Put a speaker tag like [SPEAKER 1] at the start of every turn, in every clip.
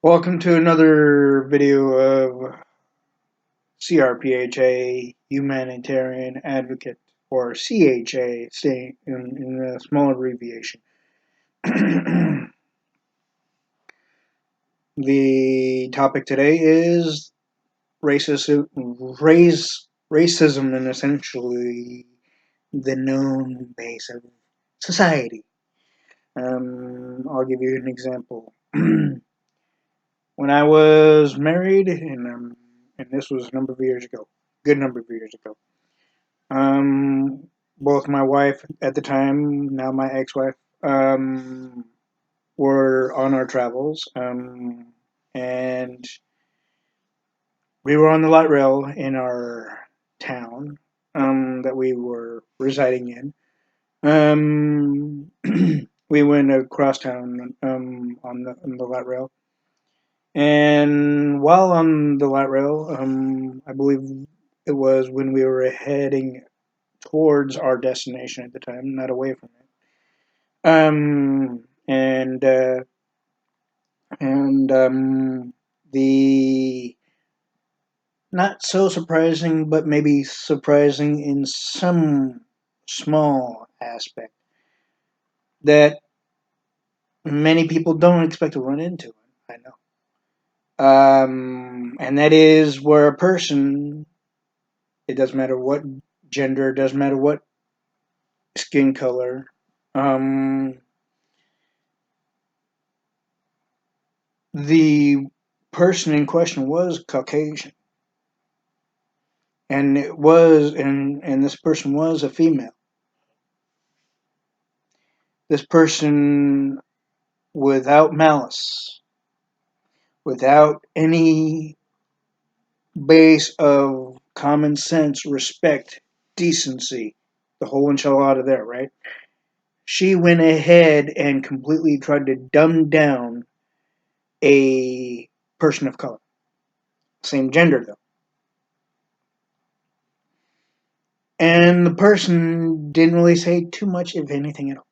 [SPEAKER 1] Welcome to another video of C.R.P.H.A, Humanitarian Advocate, or C.H.A, staying in a small abbreviation. The topic today is racism and essentially the known base of society. I'll give you an example. When I was married, and this was a number of years ago, good number of years ago, both my wife at the time, now my ex-wife, were on our travels, and we were on the light rail in our town that we were residing in. We went across town on the light rail. And while on the light rail, I believe it was when we were heading towards our destination at the time, not away from it. The not so surprising, but maybe surprising in some small aspect that many people don't expect to run into. I know. And that is where a person, it doesn't matter what gender, doesn't matter what skin color, the person in question was Caucasian. And this person was a female. This person, without malice, without any base of common sense, respect, decency, the whole enchilada there, right? She went ahead and completely tried to dumb down a person of color. Same gender, though. And the person didn't really say too much, if anything at all.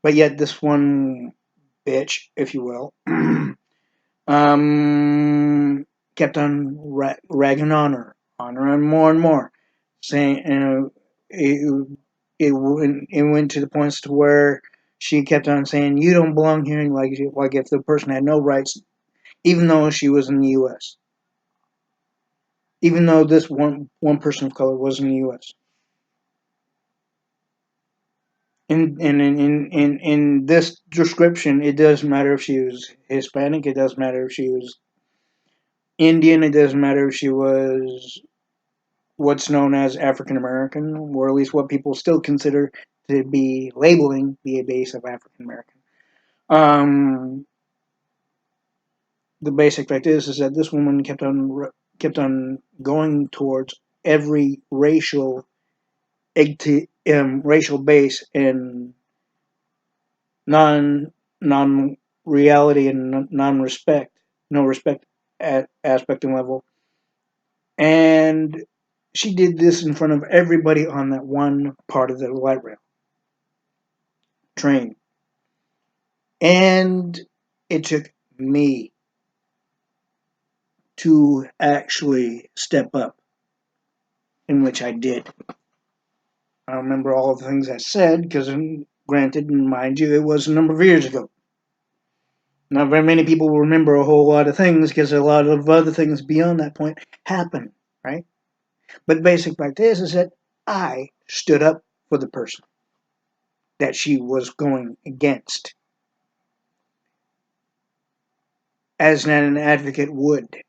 [SPEAKER 1] But yet this one bitch, if you will, kept on ragging on her and more, saying, it went to the points to where she kept on saying, "You don't belong here," like if the person had no rights, even though she was in the U.S., even though this one person of color was in the U.S. In this description, it doesn't matter if she was Hispanic, it doesn't matter if she was Indian, it doesn't matter if she was what's known as African American, or at least what people still consider to be labeling the base of African American. The basic fact is that this woman kept on going towards every racial base and non reality and non respect, no respect aspect and level. And she did this in front of everybody on that one part of the light rail train. And it took me to actually step up, in which I did. I don't remember all the things I said, because granted, mind you, it was a number of years ago. Not very many people remember a whole lot of things, because a lot of other things beyond that point happened, right? But the basic fact is that I stood up for the person that she was going against, as an advocate would.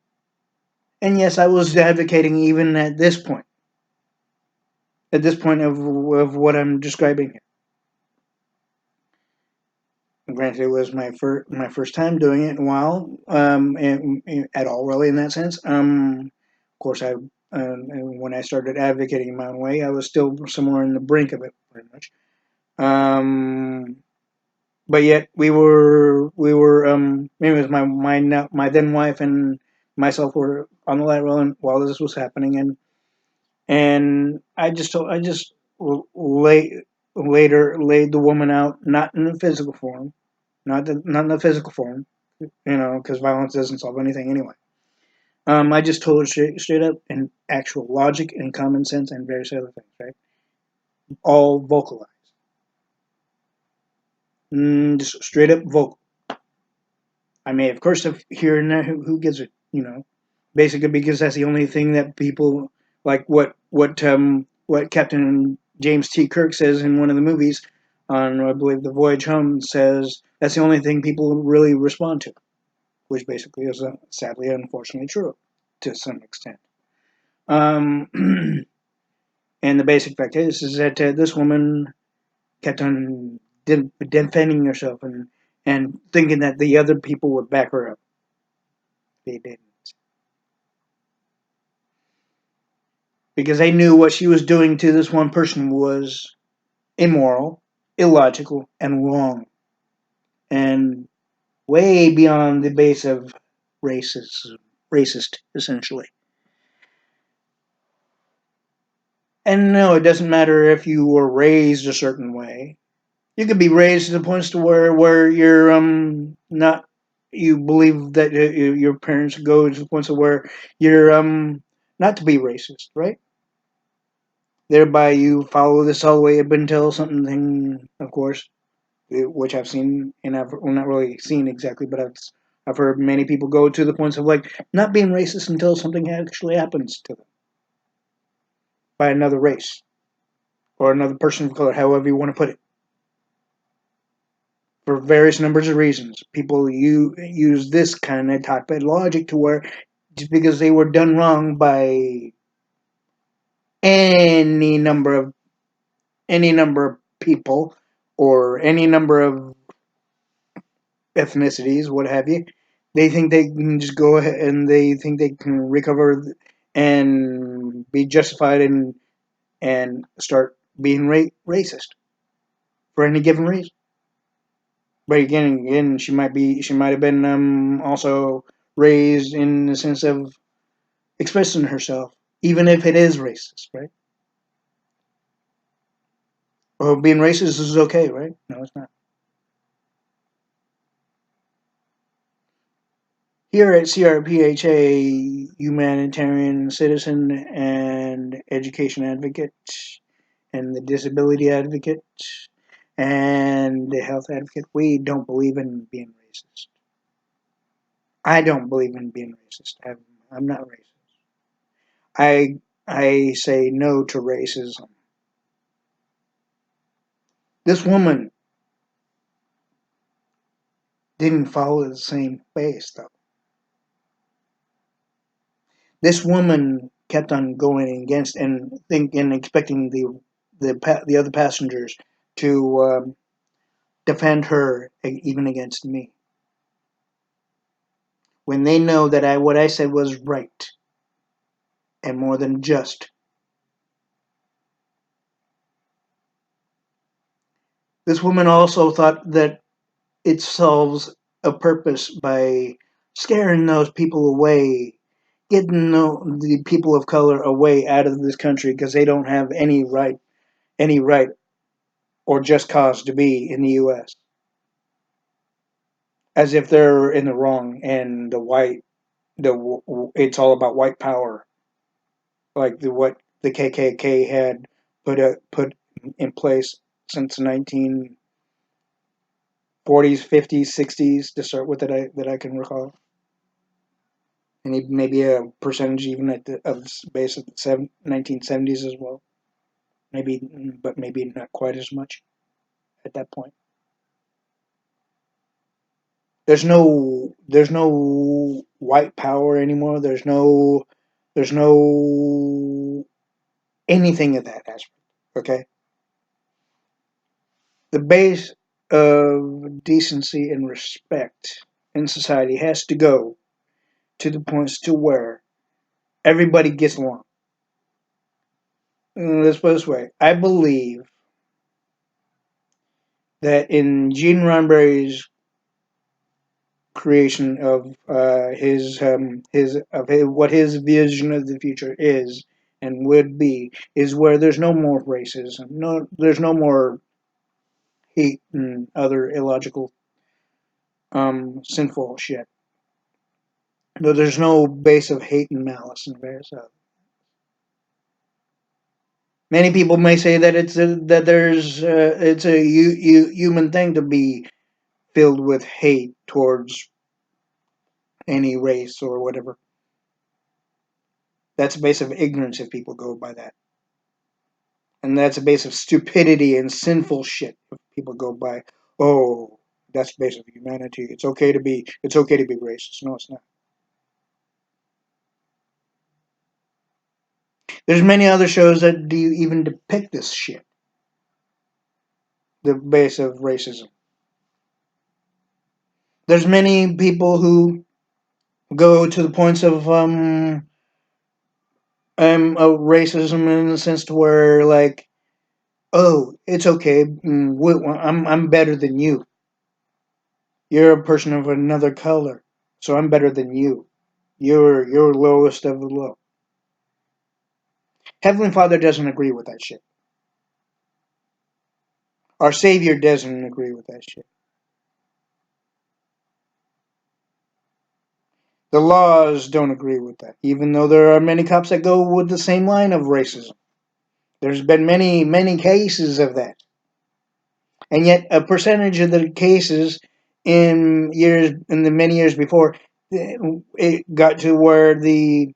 [SPEAKER 1] And yes, I was advocating even at this point of what I'm describing here. Granted, it was my first time doing it in a while, at all, really, in that sense. Of course, when I started advocating my own way, I was still somewhere in the brink of it, pretty much. But yet we were maybe it was my then wife and myself were on the light rail while this was happening, and I just laid the woman out, not in the physical form, not in the physical form, because violence doesn't solve anything anyway. I just told her straight up, and actual logic and common sense and various other things, right? All vocalized. Just straight up vocal. I may, of course, have here and there who gives it, basically because that's the only thing that people like what Captain James T. Kirk says in one of the movies on I believe the Voyage Home says that's the only thing people really respond to, which basically is sadly unfortunately true to some extent. Um, and the basic fact is that this woman kept on defending herself and thinking that the other people would back her up. They didn't. Because they knew what she was doing to this one person was immoral, illogical, and wrong, and way beyond the base of racist, essentially. And no, it doesn't matter if you were raised a certain way. You could be raised to the points to where you're not you believe that your parents go to the points of where you're not to be racist, right? Thereby, you follow this all the way up until something, of course, which I've seen, and well, not really seen exactly, but I've heard many people go to the points of like not being racist until something actually happens to them by another race or another person of color, however you want to put it. For various numbers of reasons, people use this kind of type of logic to where just because they were done wrong by any number of any number of people or any number of ethnicities, what have you, they think they can just go ahead and they think they can recover and be justified and start being racist for any given reason. But again, she might have been also raised in the sense of expressing herself, even if it is racist, right? Or being racist is okay, right? No, it's not. Here at C.R.P.H.A, humanitarian citizen and education advocate, and the disability advocate, and the health advocate, we don't believe in being racist. I don't believe in being racist. I'm not racist. I say no to racism. This woman didn't follow the same base, though. This woman kept on going against and expecting the other passengers to defend her even against me when they know that what I said was right and more than just. This woman also thought that it solves a purpose by scaring those people away, getting the people of color away out of this country because they don't have any right or just cause to be in the U.S. As if they're in the wrong and it's all about white power, like what the KKK had put in place since the 1940s, 50s, 60s to start with that I can recall, and maybe a percentage even of the base of the 1970s as well. Maybe, but maybe not quite as much at that point. There's no white power anymore. There's no anything of that aspect. Okay, the base of decency and respect in society has to go to the points to where everybody gets along. Let's put it this way: I believe that in Gene Roddenberry's creation of what his vision of the future is and would be is where there's no more racism, there's no more hate and other illogical sinful shit. Though there's no base of hate and malice in various others. Many people may say that it's a human thing to be filled with hate towards any race or whatever. That's a base of ignorance if people go by that. And that's a base of stupidity and sinful shit if people go by, oh, that's the base of humanity. It's okay to be racist. No, it's not. There's many other shows that do even depict this shit. The base of racism. There's many people who go to the points of racism in the sense to where like, oh, it's okay. I'm better than you. You're a person of another color, so I'm better than you. You're lowest of the low. Heavenly Father doesn't agree with that shit. Our Savior doesn't agree with that shit. The laws don't agree with that, even though there are many cops that go with the same line of racism. There's been many cases of that. And yet a percentage of the cases in the many years before, it got to where the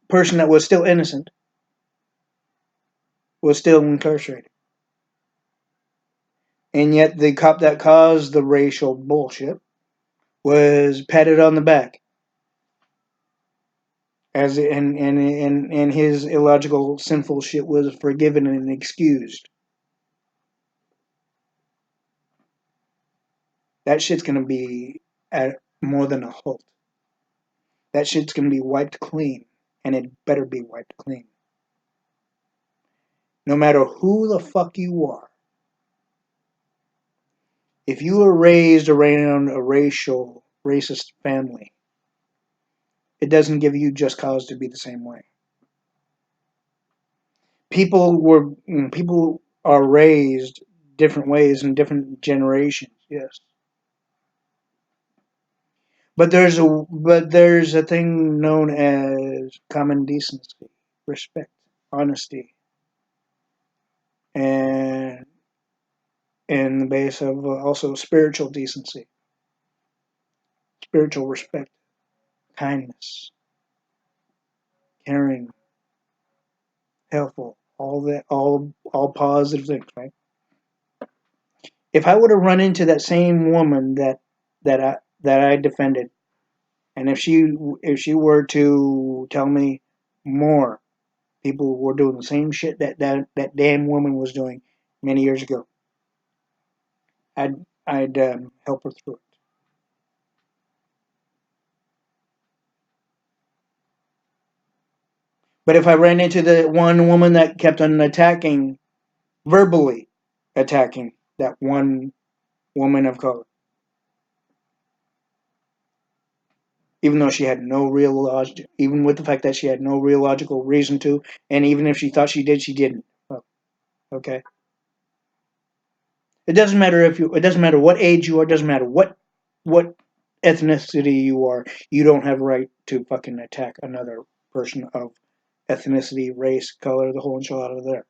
[SPEAKER 1] person that was still innocent was still incarcerated. And yet the cop that caused the racial bullshit was patted on the back as and his illogical sinful shit was forgiven and excused. That shit's gonna be at more than a halt. That shit's gonna be wiped clean, and it better be wiped clean. No matter who the fuck you are, if you were raised around a racist family, it doesn't give you just cause to be the same way. People are raised different ways in different generations, yes. But there's a thing known as common decency, respect, honesty, and in the base of also spiritual decency, spiritual respect, kindness, caring, helpful, all that, all positive things, right? If I would have run into that same woman that I defended, and if she were to tell me more people were doing the same shit that damn woman was doing many years ago, I'd help her through it. But if I ran into the one woman that kept on attacking, verbally attacking that one woman of color, even though she had no real logic, even with the fact that she had no real logical reason to, and even if she thought she did, she didn't. Well, okay. It doesn't matter what age you are. It doesn't matter what ethnicity you are. You don't have a right to fucking attack another person of ethnicity, race, color, the whole enchilada there.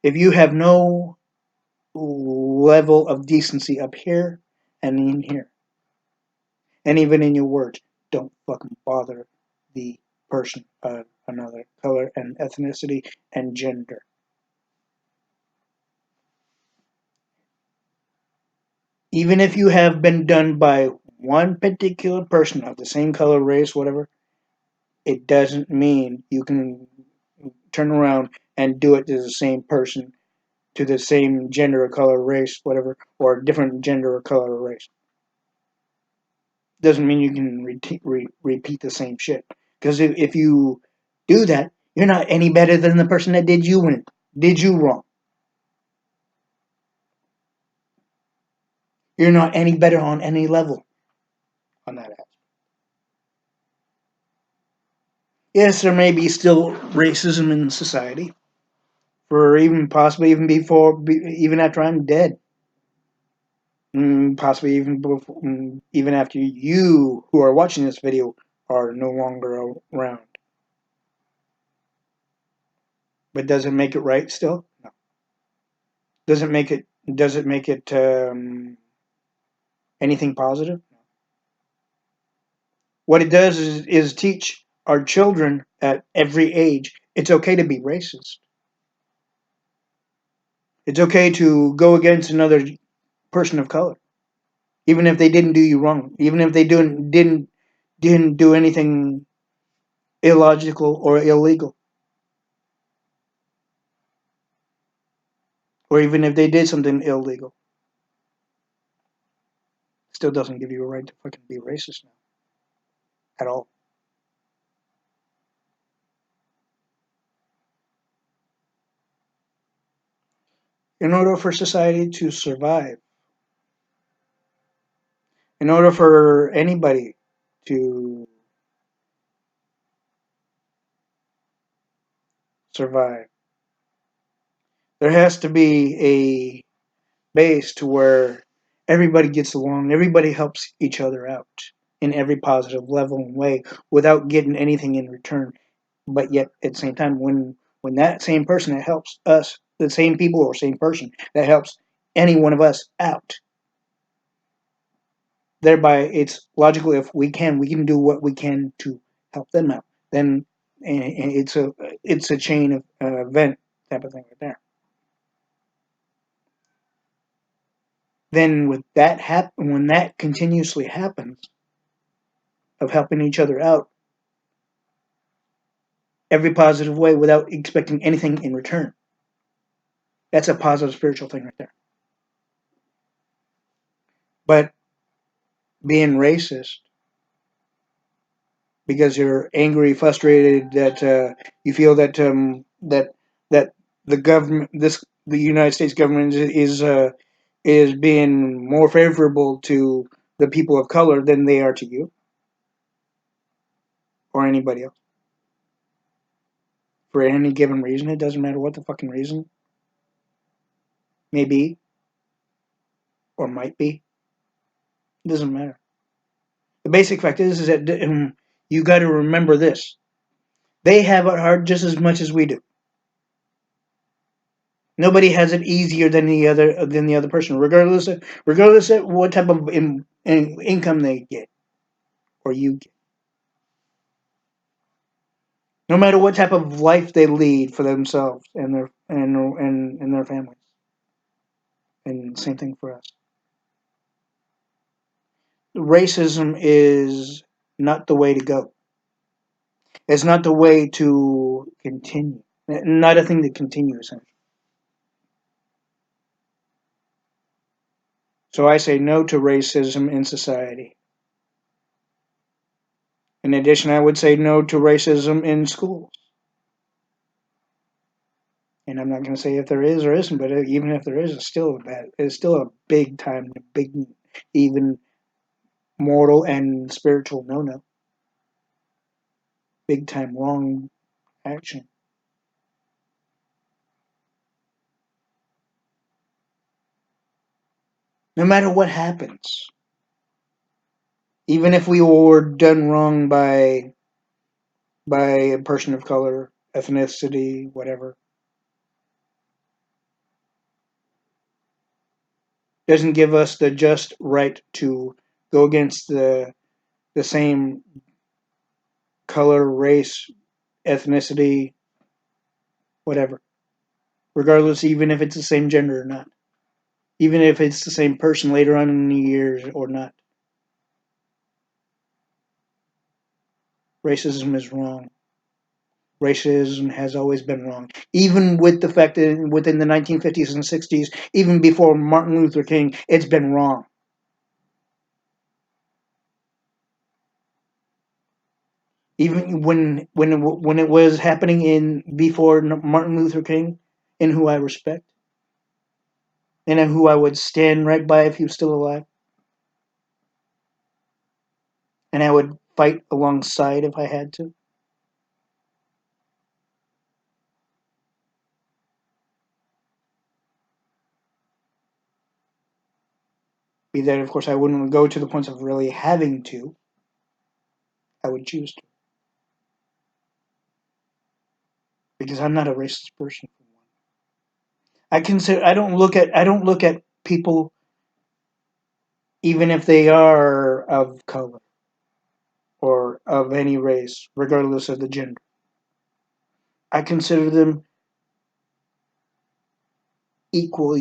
[SPEAKER 1] If you have no level of decency up here and in here, and even in your words, don't fucking bother the person of another color and ethnicity and gender. Even if you have been done by one particular person of the same color, race, whatever, it doesn't mean you can turn around and do it to the same person, to the same gender or color, race, whatever, or different gender or color or race. Doesn't mean you can repeat the same shit. Because if you do that, you're not any better than the person that did you wrong. You're not any better on any level on that aspect. Yes, there may be still racism in society, for even possibly even before, even after I'm dead. Possibly even before, even after you who are watching this video are no longer around. But does it make it right still? No. Does it make it? Does it make it anything positive? What it does is teach our children at every age it's okay to be racist. It's okay to go against another person of color, even if they didn't do you wrong, even if they didn't do anything illogical or illegal, or even if they did something illegal. Still doesn't give you a right to fucking be racist now at all. In order for society to survive, in order for anybody to survive, there has to be a base to where everybody gets along, everybody helps each other out in every positive level and way without getting anything in return. But yet at the same time, when that same person that helps us, the same people or same person that helps any one of us out, thereby it's logical if we can do what we can to help them out. Then it's a chain of event type of thing right there. Then with that when that continuously happens of helping each other out every positive way without expecting anything in return, that's a positive spiritual thing right there. But being racist because you're angry, frustrated, that you feel that the government, the United States government is being more favorable to the people of color than they are to you or anybody else for any given reason. It doesn't matter what the fucking reason may be or might be. It doesn't matter. The basic fact is that you got to remember this: they have it hard just as much as we do. Nobody has it easier than the other person, regardless of what type of income they get or you get. No matter what type of life they lead for themselves and their families, and same thing for us. Racism is not the way to go. It's not the way to continue. Not a thing to continue, essentially. So I say no to racism in society. In addition, I would say no to racism in schools. And I'm not going to say if there is or isn't, but even if there is, it's still a big time, big, even mortal and spiritual no. Big time wrong action. No matter what happens, even if we were done wrong by a person of color, ethnicity, whatever, doesn't give us the just right to go against the same color, race, ethnicity, whatever, regardless, even if it's the same gender or not, even if it's the same person later on in the years or not. Racism is wrong. Racism has always been wrong. Even with the fact that within the 1950s and 60s, even before Martin Luther King, it's been wrong. Even when it was happening in before Martin Luther King, and who I respect, and who I would stand right by if he was still alive, and I would fight alongside if I had to. Be that, of course, I wouldn't go to the point of really having to. I would choose to. Because I'm not a racist person. I don't look at people, even if they are of color or of any race, regardless of the gender. I consider them equal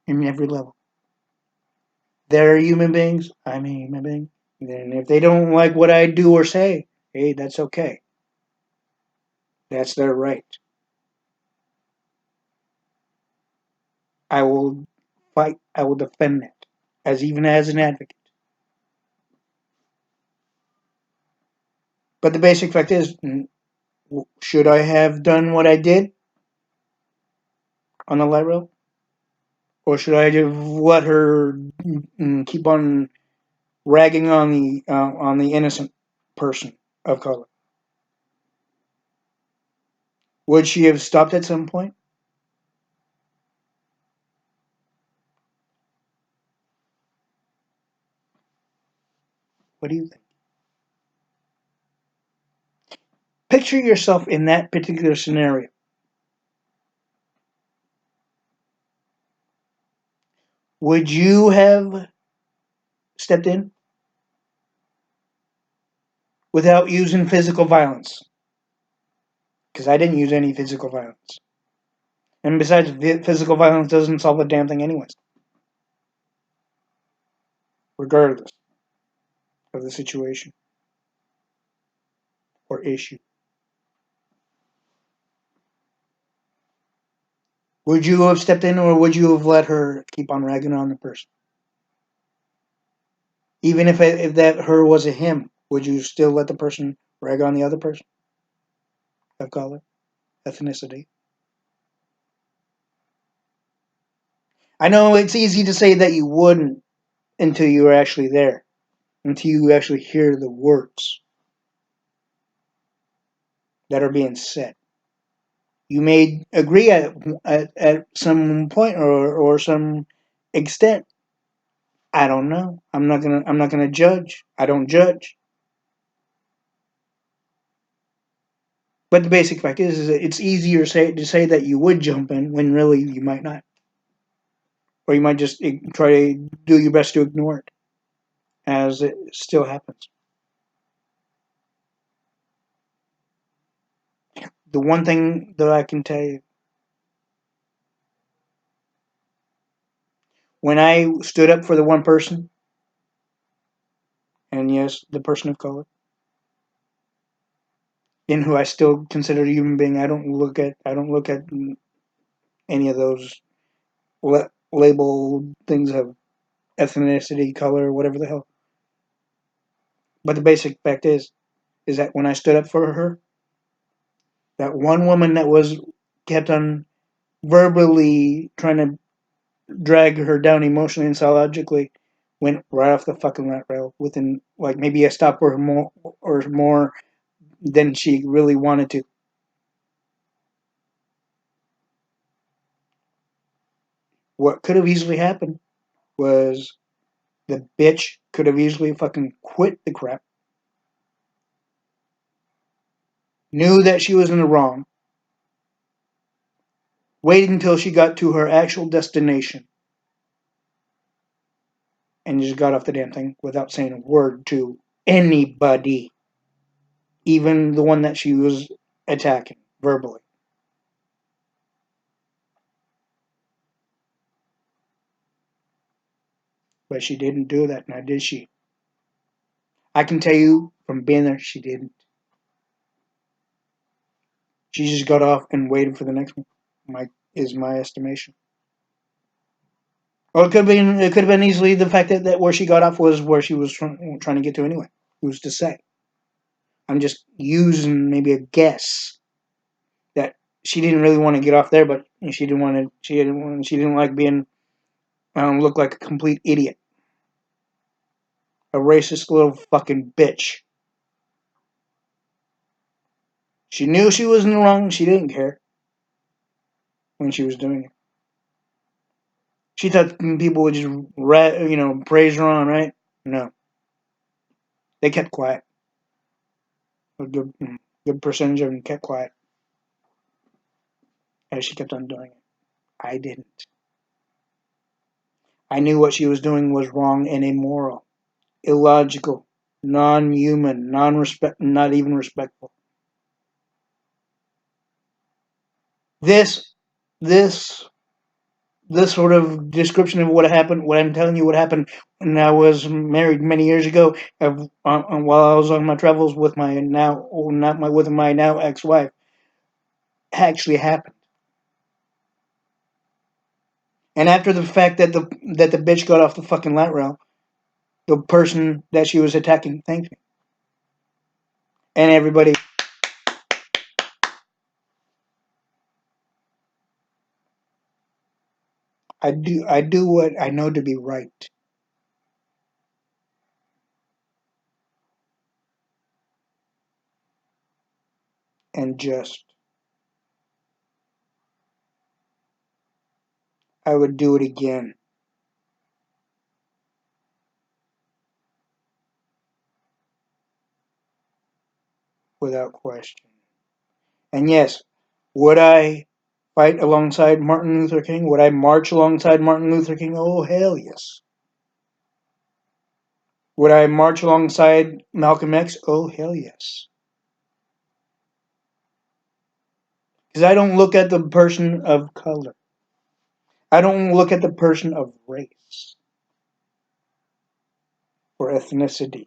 [SPEAKER 1] in every level. They're human beings. I'm a human being. And if they don't like what I do or say, hey, that's okay. That's their right. I will fight. I will defend that, as even as an advocate. But the basic fact is, should I have done what I did on the light rail, or should I have let her keep on ragging on the innocent person of color? Would she have stopped at some point? What do you think? Picture yourself in that particular scenario. Would you have stepped in without using physical violence? Because I didn't use any physical violence. And besides, physical violence doesn't solve a damn thing, anyways, regardless of the situation or issue. Would you have stepped in, or would you have let her keep on ragging on the person? Even if that her was a him, would you still let the person rag on the other person of color, ethnicity? I know it's easy to say that you wouldn't until you're actually there, until you actually hear the words that are being said. You may agree at some point or some extent. I don't know. I'm not gonna judge. I don't judge. But the basic fact is that it's easier to say that you would jump in when really you might not, or you might just try to do your best to ignore it as it still happens. The one thing that I can tell you, when I stood up for the one person, and yes, the person of color, in who I still consider a human being, I don't look at any of those label things of ethnicity, color, whatever the hell. But the basic fact is that when I stood up for her, that one woman that was kept on verbally trying to drag her down emotionally and psychologically went right off the fucking light rail within like maybe a stop or more than she really wanted to. What could have easily happened was the bitch could have easily fucking quit the crap, knew that she was in the wrong, waited until she got to her actual destination, and just got off the damn thing without saying a word to anybody, even the one that she was attacking verbally. But she didn't do that, now did she? I can tell you from being there, she didn't. She just got off and waited for the next one. My estimation. Or it could have been easily the fact that where she got off was where she was trying to get to anyway. Who's to say? I'm just using maybe a guess that she didn't really want to get off there, but she didn't like being look like a complete idiot, a racist little fucking bitch. She knew she was in the wrong. She didn't care when she was doing it. She thought people would just, praise her on, right? No, they kept quiet. A good percentage of them kept quiet as she kept on doing it. I didn't. I knew what she was doing was wrong and immoral, illogical, non-human, not even respectful. This, this, this sort of description of what happened, what I'm telling you, what happened when I was married many years ago, while I was on my travels with my now, not my with my now ex-wife, actually happened. And after the fact that the bitch got off the fucking light rail, the person that she was attacking thanked me, and everybody. I do what I know to be right and just. I would do it again without question. And yes, would I fight alongside Martin Luther King? Would I march alongside Martin Luther King? Oh, hell yes. Would I march alongside Malcolm X? Oh, hell yes. Because I don't look at the person of color. I don't look at the person of race or ethnicity.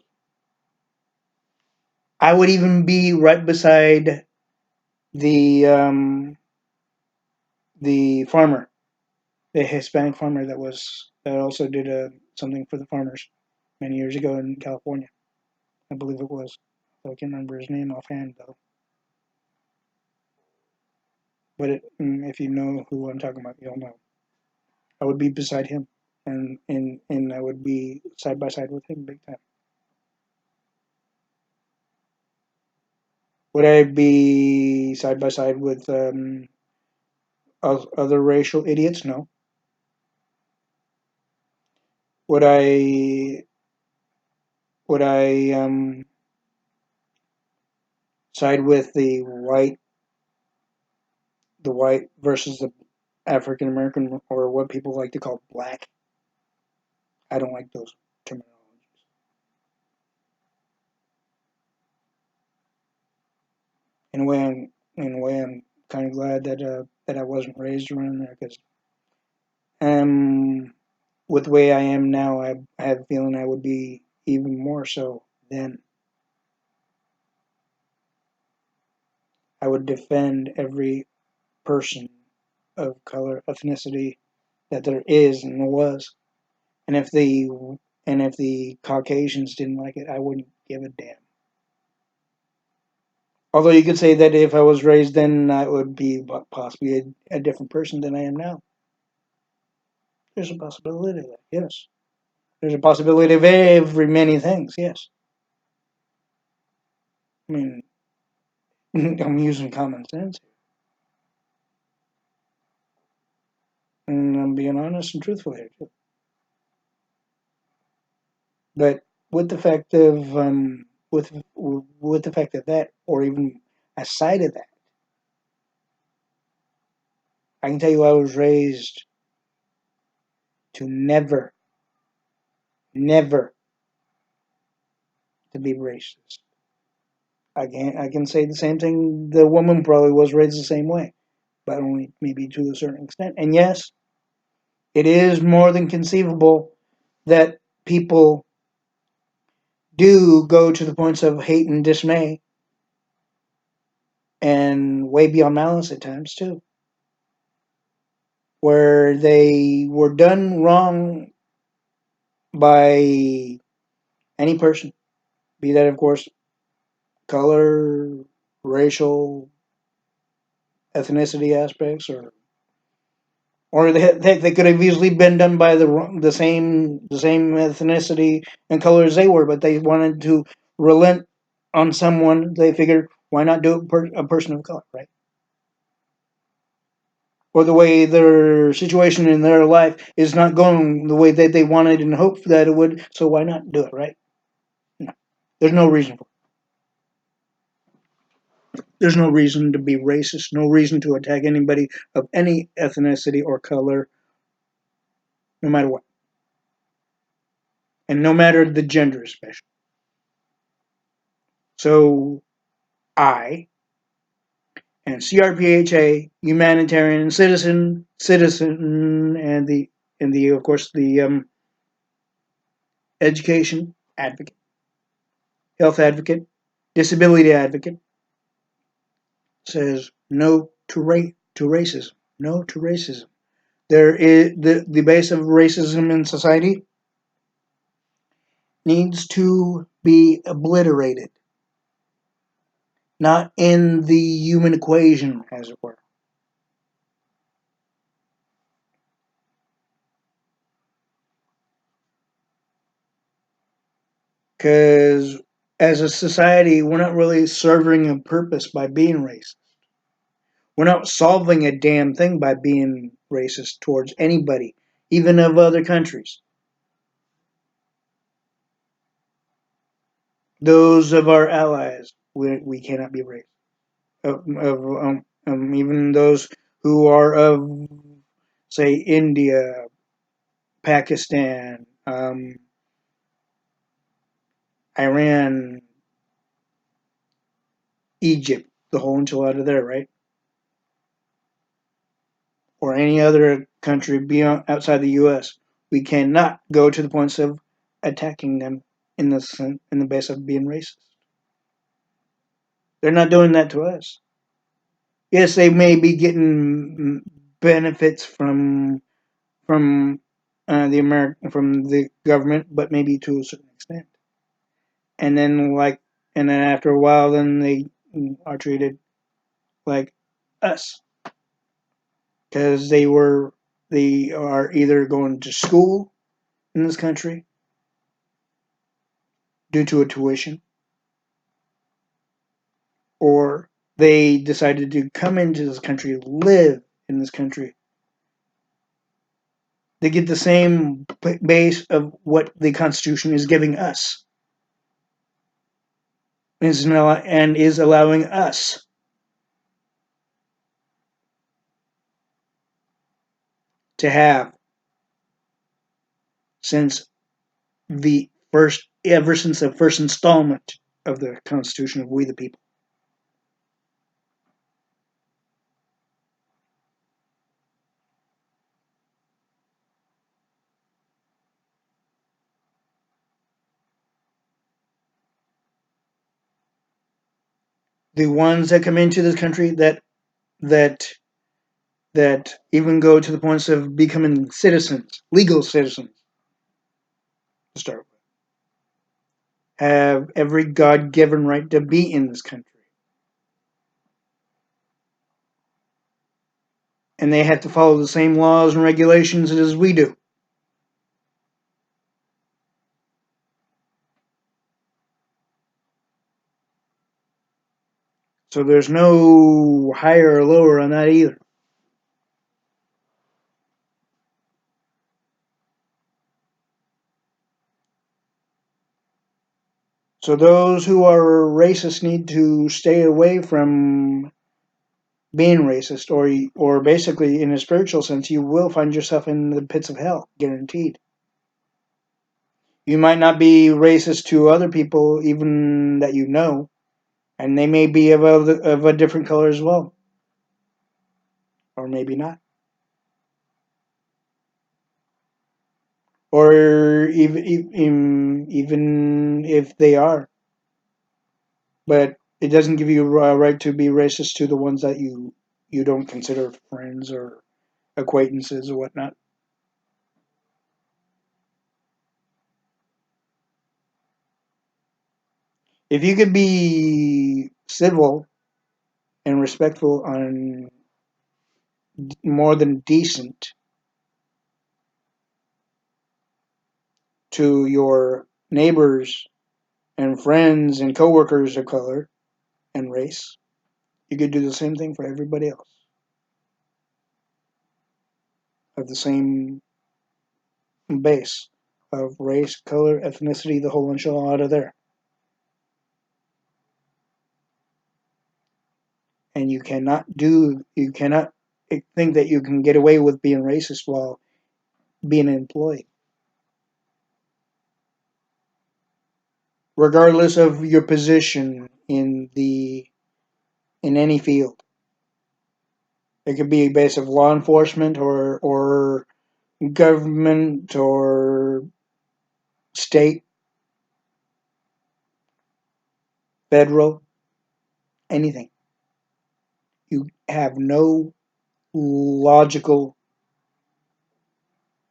[SPEAKER 1] I would even be right beside the farmer, the Hispanic farmer that also did something for the farmers many years ago in California. I believe it was. I can't remember his name offhand though. But if you know who I'm talking about, you'll know. I would be beside him, and I would be side by side with him, big time. Would I be side by side with other racial idiots? No. Would I would I side with the white versus the African American, or what people like to call black? I don't like those terminologies. In a way, I'm kind of glad that I wasn't raised around there, because um, with the way I am now, I have a feeling I would be even more so then. I would defend every person of color, ethnicity that there is and was, and if the Caucasians didn't like it, I wouldn't give a damn. Although you could say that if I was raised then, I would be possibly a different person than I am now. There's a possibility of that, yes. There's a possibility of every many things, yes. I mean, I'm using common sense here, and I'm being honest and truthful here too. But with the fact of with the fact of that, or even aside of that, I can tell you I was raised to never, never to be racist. I can say the same thing. The woman probably was raised the same way, but only maybe to a certain extent. And yes, it is more than conceivable that people do go to the points of hate and dismay, and way beyond malice at times too, where they were done wrong by any person, be that, of course, color, racial, ethnicity aspects, or they could have easily been done by the same ethnicity and color as they were, but they wanted to relent on someone. They figured, why not do it a person of color, right? or the way their situation in their life is not going the way that they wanted and hoped that it would, so why not do it, right? No. There's no reason for it. There's no reason to be racist, no reason to attack anybody of any ethnicity or color, no matter what. And no matter the gender, especially. So, I and C.R.P.H.A, humanitarian citizen, and the of course the education advocate, health advocate, disability advocate, says no to racism. No to racism. There is the base of racism in society needs to be obliterated, not in the human equation, as it were. Because as a society, we're not really serving a purpose by being racist. We're not solving a damn thing by being racist towards anybody, even of other countries. Those of our allies, we cannot be racist. Even those who are of, say, India, Pakistan, Iran, Egypt, the whole enchilada there, right? Or any other country beyond outside the U.S. We cannot go to the points of attacking them in the base of being racist. They're not doing that to us. Yes, they may be getting benefits from from the government, but maybe to a certain extent. And then after a while, then they are treated like us because they are either going to school in this country due to a tuition, or they decided to come into this country, live in this country. They get the same base of what the Constitution is giving us, and is allowing us to have since ever since the first installment of the Constitution of We the People. The ones that come into this country that that even go to the points of becoming citizens, legal citizens, to start with, have every God-given right to be in this country. And they have to follow the same laws and regulations as we do. So there's no higher or lower on that either. So those who are racist need to stay away from being racist, or basically, in a spiritual sense, you will find yourself in the pits of hell, guaranteed. You might not be racist to other people, even that you know, and they may be of a different color as well, or maybe not, or even if they are, but it doesn't give you a right to be racist to the ones that you don't consider friends or acquaintances or whatnot. If you could be civil and respectful and more than decent to your neighbors and friends and coworkers of color and race, you could do the same thing for everybody else. of the same base of race, color, ethnicity, the whole enchilada there. And you cannot think that you can get away with being racist while being an employee. Regardless of your position in any field. It could be based of law enforcement or government or state, federal, anything. You have no logical,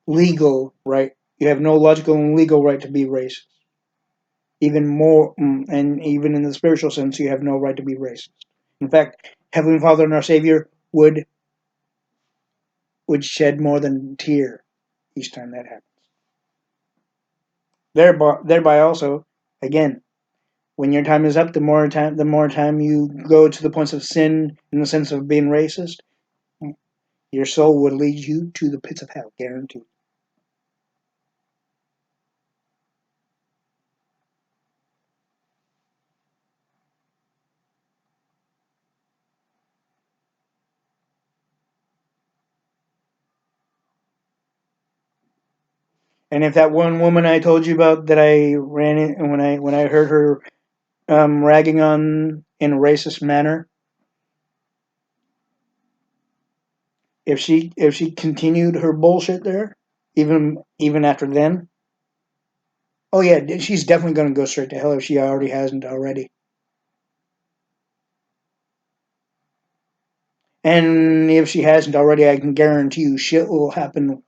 [SPEAKER 1] legal right. You have no logical and legal right to be racist. Even more, and even in the spiritual sense, you have no right to be racist. In fact, Heavenly Father and our Savior would shed more than a tear each time that happens. Thereby also, again, when your time is up, the more time you go to the points of sin in the sense of being racist, your soul would lead you to the pits of hell, guaranteed. And if that one woman I told you about that I ran in when I heard her ragging on in a racist manner, if she continued her bullshit there, even after then, oh yeah, she's definitely going to go straight to hell if she already hasn't already. And if she hasn't already, I can guarantee you shit will happen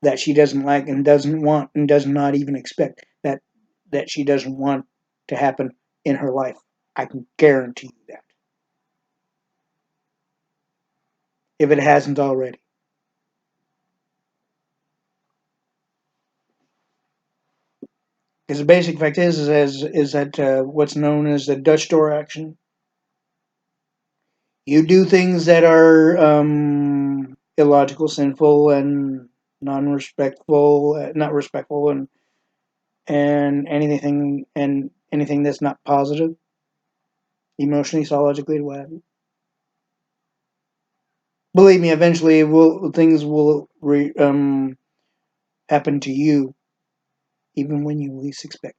[SPEAKER 1] that she doesn't like and doesn't want and does not even expect that she doesn't want to happen in her life. I can guarantee you that. If it hasn't already. Because the basic fact is that what's known as the Dutch door action. You do things that are illogical, sinful, and non-respectful, not respectful, and anything that's not positive, emotionally, psychologically, what have you. Believe me, eventually things will happen to you, even when you least expect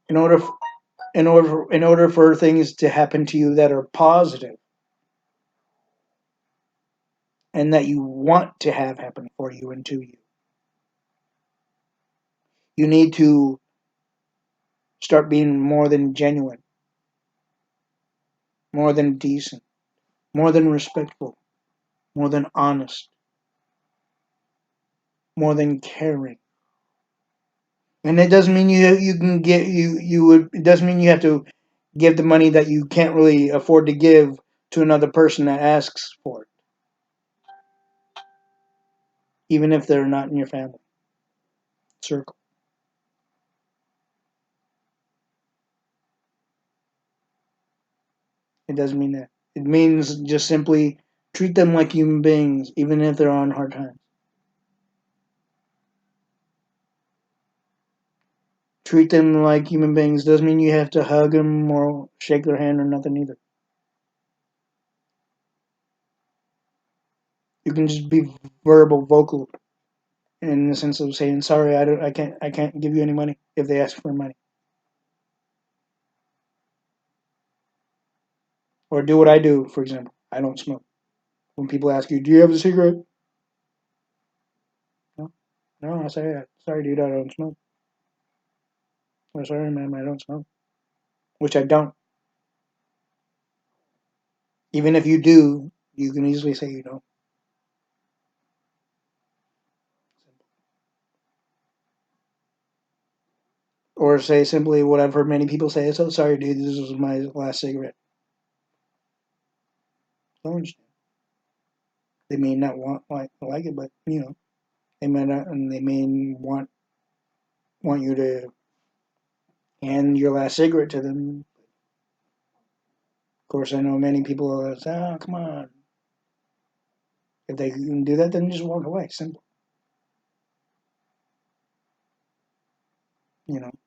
[SPEAKER 1] it. In order, in order for things to happen to you that are positive and that you want to have happen for you and to you, you need to start being more than genuine, more than decent, more than respectful, more than honest, more than caring. And it doesn't mean you can get you would. It doesn't mean you have to give the money that you can't really afford to give to another person that asks for it, even if they're not in your family circle. It doesn't mean that. It means just simply treat them like human beings, even if they're on hard times. Treat them like human beings doesn't mean you have to hug them or shake their hand or nothing either. You can just be vocal, in the sense of saying sorry. I can't give you any money if they ask for money, or do what I do. For example, I don't smoke. When people ask you, "Do you have a cigarette?" No, no. I say, "Sorry, dude, I don't smoke." Or sorry, ma'am, I don't smoke. Which I don't. Even if you do, you can easily say you don't. Or say simply what I've heard many people say: "So sorry, dude, this was my last cigarette." Don't understand. They may not like it, but they may not, and they may want you to hand your last cigarette to them. course, I know many people that say, "Oh, come on." If they can do that, then just walk away. Simple.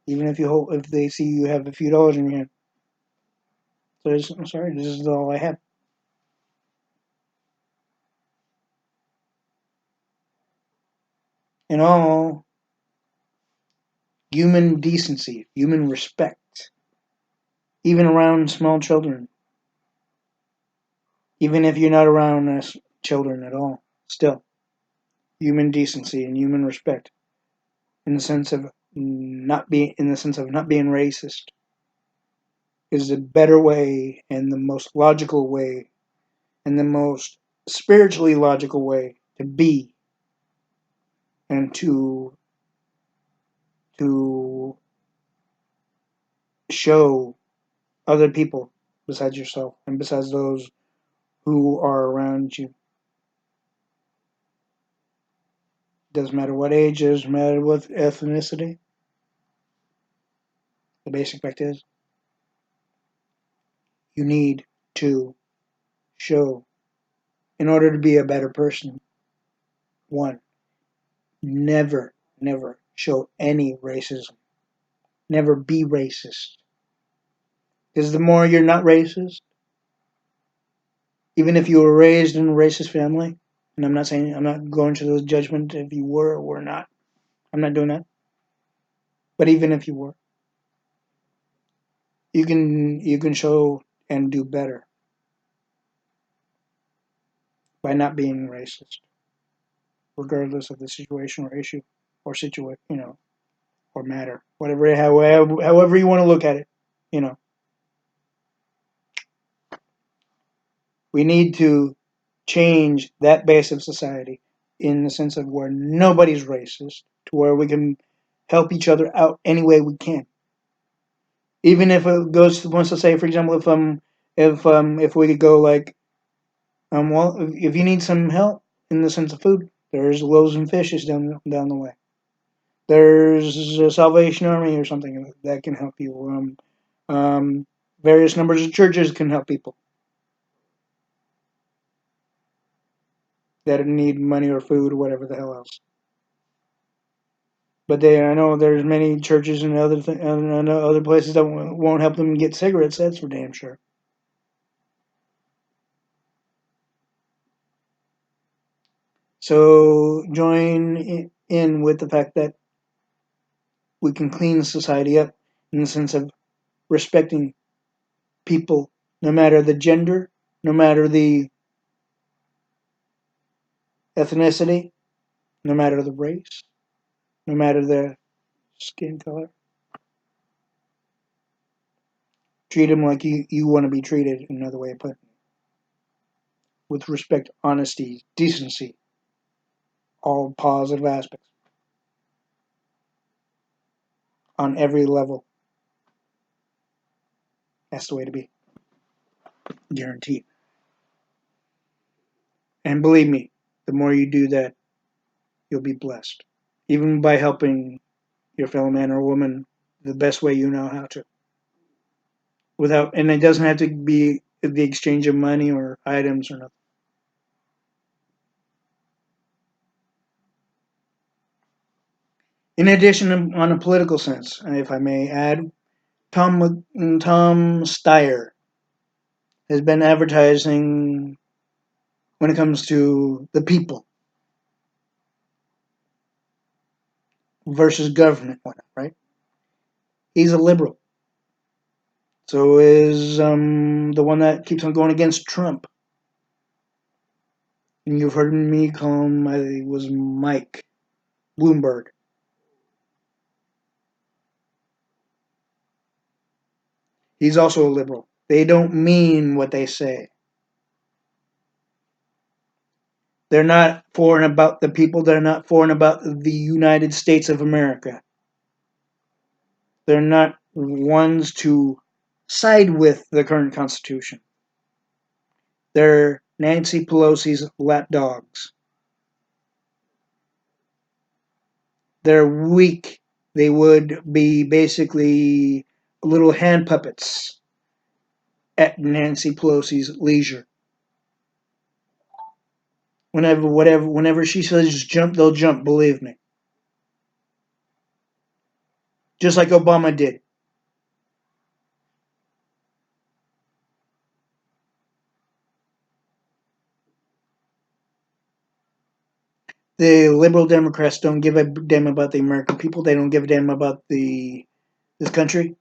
[SPEAKER 1] Even if they see you have a few dollars in your hand, so I'm sorry, this is all I have. In all, human decency, human respect, even around small children, even if you're not around children at all, still human decency and human respect, in the sense of not being racist, is the better way and the most logical way and the most spiritually logical way to be and to show other people besides yourself and besides those who are around you. Doesn't matter what age, doesn't matter what ethnicity. The basic fact is you need to show, in order to be a better person, one, never, never show any racism. Never be racist. Because the more you're not racist, even if you were raised in a racist family, and I'm not going to the judgment if you were or were not. I'm not doing that. But even if you were, you can show and do better by not being racist, regardless of the situation or issue or or matter, whatever, however you want to look at it. You know, we need to change that base of society in the sense of where nobody's racist, to where we can help each other out any way we can. Even if it wants to say, for example, if we could go like, well, if you need some help in the sense of food, there's loaves and fishes down the way. There's a Salvation Army or something that can help you. Various numbers of churches can help people that need money or food or whatever the hell else. But I know there's many churches and other places that won't help them get cigarettes. That's for damn sure. So join in with the fact that we can clean society up in the sense of respecting people, no matter the gender, no matter the ethnicity, no matter the race, no matter the skin color. Treat them like you want to be treated, another way of putting it. With respect, honesty, decency, all positive aspects on every level. That's the way to be. Guaranteed. And believe me, the more you do that, you'll be blessed. Even by helping your fellow man or woman the best way you know how to. And it doesn't have to be the exchange of money or items or nothing. In addition, on a political sense, if I may add, Tom Steyer has been advertising when it comes to the people versus government, right? He's a liberal. So is the one that keeps on going against Trump. And you've heard me call him, it was Mike Bloomberg. He's also a liberal. They don't mean what they say. They're not for and about the people. They're not for and about the United States of America. They're not ones to side with the current Constitution. They're Nancy Pelosi's lapdogs. They're weak. They would be basically little hand puppets at Nancy Pelosi's leisure. Whenever she says jump, they'll jump, believe me. Just like Obama did. The liberal Democrats don't give a damn about the American people. They don't give a damn about this country.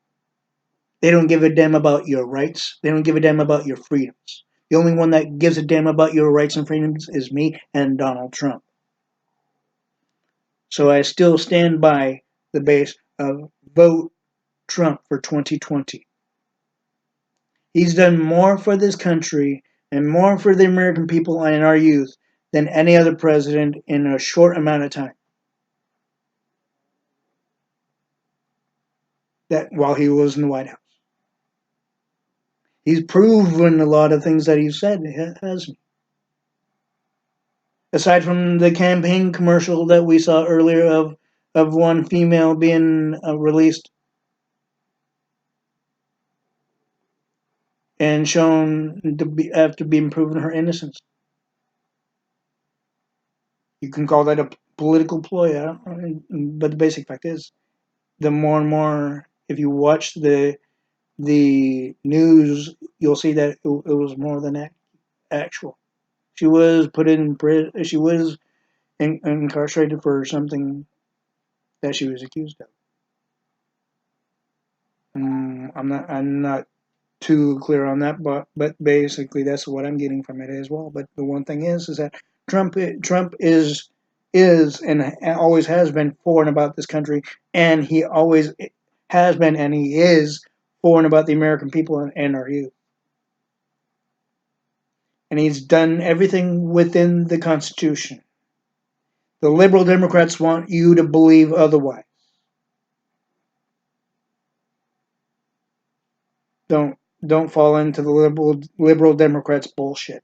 [SPEAKER 1] They don't give a damn about your rights. They don't give a damn about your freedoms. The only one that gives a damn about your rights and freedoms is me and Donald Trump. So I still stand by the base of vote Trump for 2020. He's done more for this country and more for the American people and our youth than any other president in a short amount of time. That while he was in the White House, he's proven a lot of things that he said, hasn't he? Aside from the campaign commercial that we saw earlier of one female being released and shown to be after being proven her innocence. You can call that a political ploy, but the basic fact is, the more and more, if you watch the news, you'll see that it was more than actual. She was put in prison. She was incarcerated for something that she was accused of. I'm not too clear on that, but basically that's what I'm getting from it as well. But the one thing is that Trump is and always has been for and about this country, and he always has been and he is for and about the American people and our youth. And he's done everything within the Constitution. The liberal Democrats want you to believe otherwise. Don't don't fall into the liberal Democrats bullshit.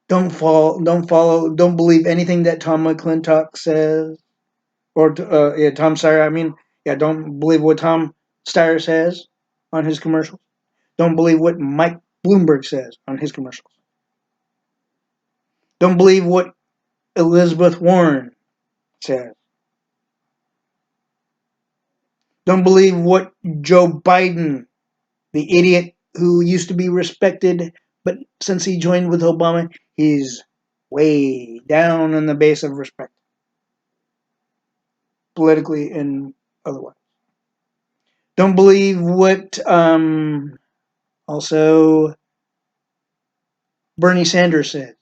[SPEAKER 1] Don't believe anything that Tom McClintock says or Tom Steyer. I mean, yeah, don't believe what Tom Steyer says on his commercials. Don't believe what Mike Bloomberg says on his commercials. Don't believe what Elizabeth Warren says. Don't believe what Joe Biden, the idiot who used to be respected, but since he joined with Obama, he's way down on the base of respect, politically and otherwise. Don't believe what also Bernie Sanders said.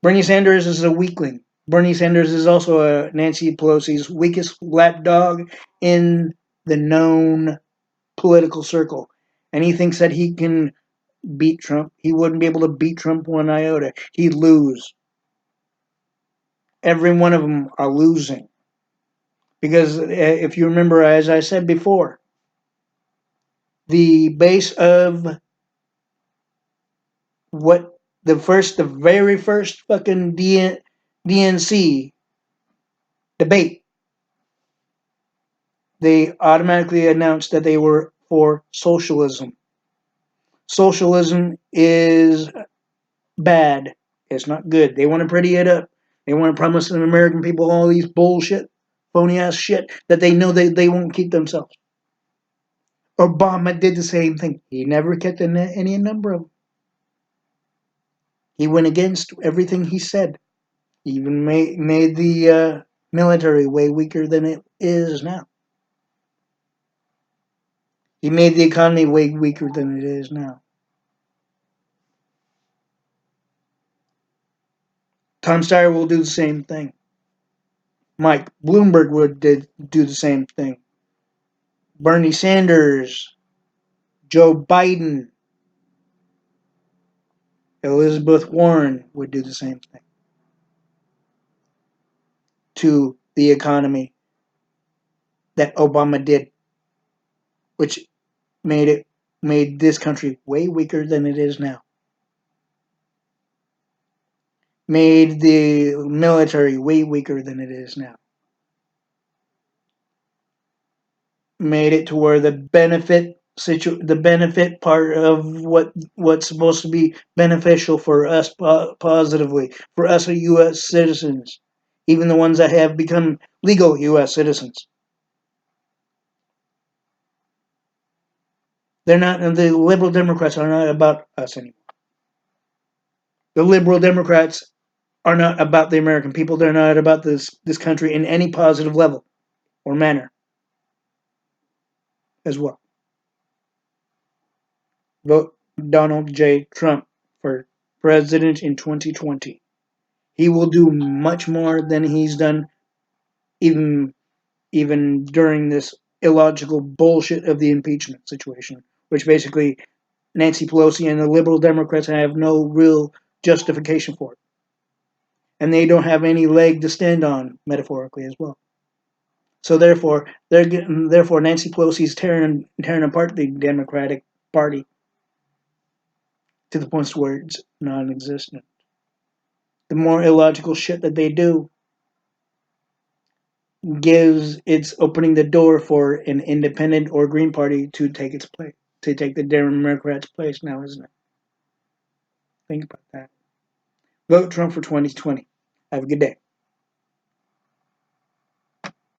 [SPEAKER 1] Bernie Sanders is a weakling. Bernie Sanders is also Nancy Pelosi's weakest lapdog in the known political circle. And he thinks that he can beat Trump. He wouldn't be able to beat Trump one iota. He'd lose. Every one of them are losing. Because if you remember, as I said before, the base of what the very first fucking DNC debate, they automatically announced that they were for socialism. Socialism is bad. It's not good. They want to pretty it up. They want to promise the American people all these bullshit, phony ass shit that they know they won't keep themselves. Obama did the same thing. He never kept any number of them. He went against everything he said. He even made the military way weaker than it is now. He made the economy way weaker than it is now. Tom Steyer will do the same thing. Mike Bloomberg would do the same thing. Bernie Sanders, Joe Biden, Elizabeth Warren would do the same thing to the economy that Obama did, which made this country way weaker than it is now. Made the military way weaker than it is now. made it to where the benefit part of what's supposed to be beneficial for us positively, for us U.S. citizens, even the ones that have become legal U.S. citizens. They're not. The liberal Democrats are not about us anymore. The liberal Democrats are not about the American people. They're not about this country in any positive level or manner as well. Vote Donald J. Trump for president in 2020. He will do much more than he's done even even during this illogical bullshit of the impeachment situation, which basically Nancy Pelosi and the liberal Democrats have no real justification for it. And they don't have any leg to stand on, metaphorically as well. So therefore Nancy Pelosi's tearing apart the Democratic Party to the point where it's non-existent. The more illogical shit that they do gives it's opening the door for an independent or Green Party to take its place, to take the Democrats' place now, isn't it? Think about that. Vote Trump for 2020. Have a good day.